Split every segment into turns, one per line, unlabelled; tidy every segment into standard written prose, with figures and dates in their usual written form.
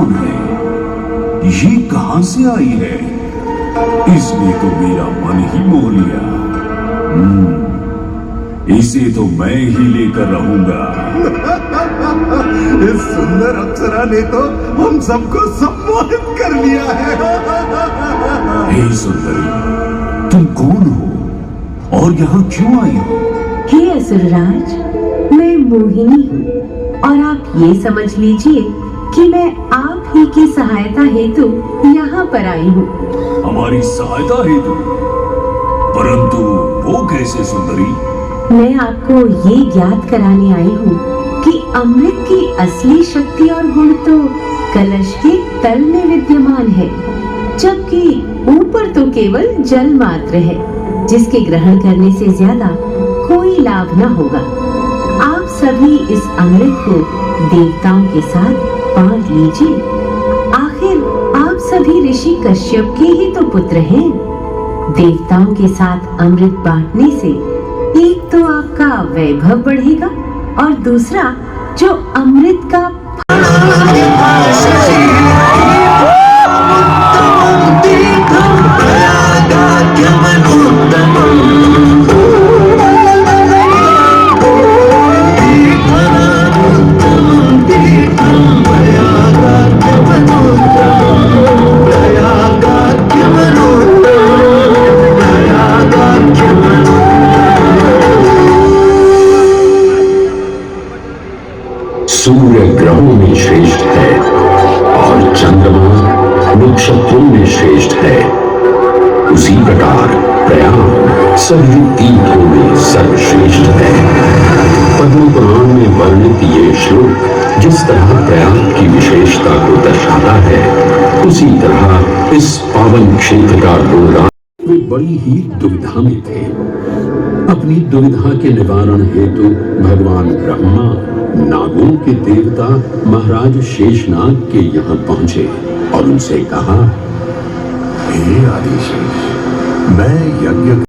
कौन है? ये कहां से आई है? इसने तो मेरा मन ही मोह लिया। इसे तो मैं ही लेकर रहूंगा।
इस सुंदर अप्सरा ने तो हम सबको सम्मोहित कर लिया है।
हे सुंदरी, तुम कौन हो और यहाँ क्यों आई हो?
हे असुरराज, मैं मोहिनी हूँ और आप ये समझ लीजिए कि मैं आप ही की सहायता हेतु यहाँ पर आई हूँ।
हमारी सहायता हेतु? परंतु वो कैसे सुंदरी?
मैं आपको ये ज्ञात कराने आई हूँ कि अमृत की असली शक्ति और गुण तो कलश के तल में विद्यमान है, जबकि ऊपर तो केवल जल मात्र है, जिसके ग्रहण करने से ज्यादा कोई लाभ न होगा। आप सभी इस अमृत को देवताओं के साथ बांट लीजिए। आखिर आप सभी ऋषि कश्यप के ही तो पुत्र हैं। देवताओं के साथ अमृत बांटने से एक तो आपका वैभव बढ़ेगा और दूसरा जो अमृत का
सूर्य ग्रहों में श्रेष्ठ है और चंद्रमा नक्षत्रों में श्रेष्ठ है। उसी प्रकार प्रयाग सभी तीर्थों में सर्वश्रेष्ठ है। पद्म पुराण में वर्णित ये श्लोक जिस तरह प्रयाग की विशेषता को दर्शाता है, उसी तरह इस पावन क्षेत्र का गुणगान। वे बड़ी ही दुविधा में थे। अपनी दुविधा के निवारण हेतु भगवान ब्रह्मा नागों के देवता महाराज शेषनाग के यहाँ पहुंचे और उनसे कहा,
हे आदिशेष, मैं यज्ञ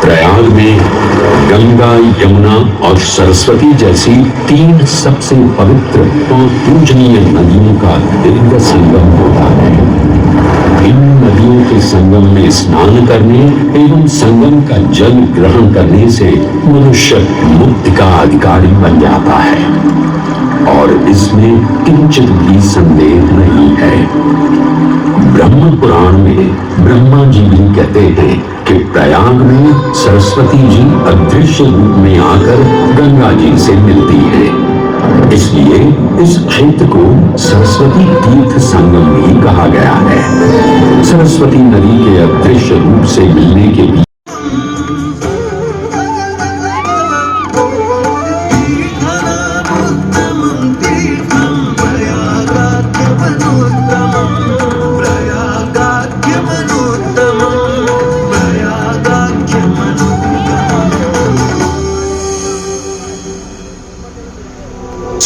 प्रयाग में गंगा, यमुना और सरस्वती जैसी तीन सबसे पवित्र और पूजनीय नदियों का दिव्य संगम होता है। इन नदियों के संगम में स्नान करने एवं संगम का जल ग्रहण करने से मनुष्य मुक्ति का अधिकारी बन जाता है और इसमें किंचित भी संदेह नहीं है। ब्रह्म पुराण में ब्रह्मा जी भी कहते हैं कि प्रयाग में सरस्वती जी अदृश्य रूप में आकर गंगा जी से मिलती है। इसलिए इस क्षेत्र को सरस्वती तीर्थ संगम भी कहा गया है। सरस्वती नदी के अदृश्य रूप से मिलने के लिए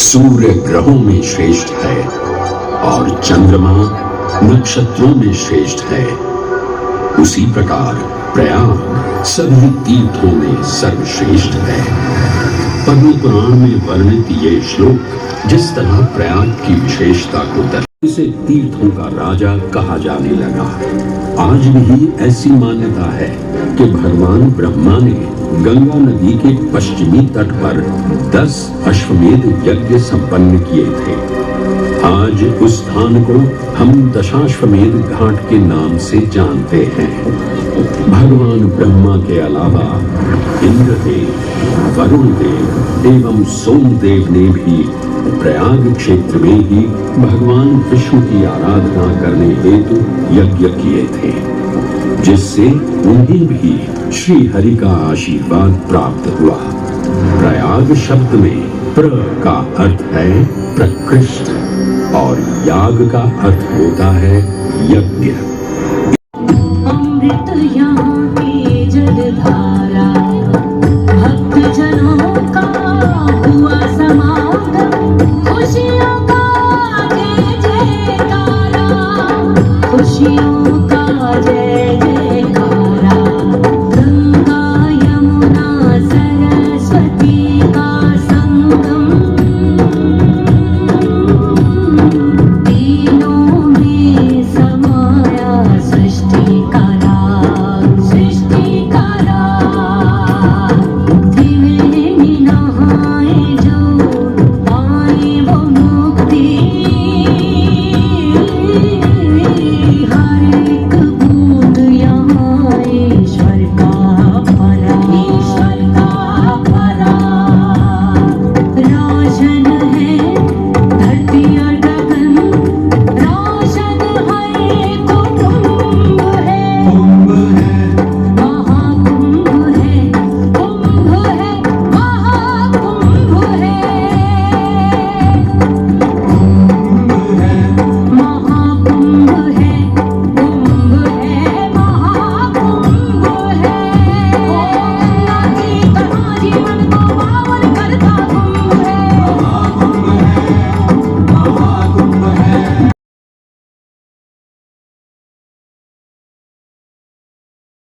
सूर्य ग्रहों में श्रेष्ठ है और चंद्रमा नक्षत्रों में श्रेष्ठ है। उसी प्रकार प्रयाग सभी तीर्थों में सर्वश्रेष्ठ है। पद्म पुराण में वर्णित ये श्लोक जिस तरह प्रयाग की विशेषता को इसे तीर्थों का राजा कहा जाने लगा। आज भी ऐसी मान्यता है कि भगवान ब्रह्मा ने गंगा नदी के पश्चिमी तट पर 10 अश्वमेध यज्ञ संपन्न किए थे। आज उस स्थान को हम दशाश्वमेध घाट के नाम से जानते हैं। भगवान ब्रह्मा के अलावा इंद्रदेव, वरुण देव एवं सोमदेव ने भी प्रयाग क्षेत्र में ही भगवान विष्णु की आराधना करने हेतु यज्ञ किए थे, जिससे उन्हें भी श्री हरि का आशीर्वाद प्राप्त हुआ। प्रयाग शब्द में प्र का अर्थ है प्रकृष्ट और याग का अर्थ होता है यज्ञ।
अमृत यहाँ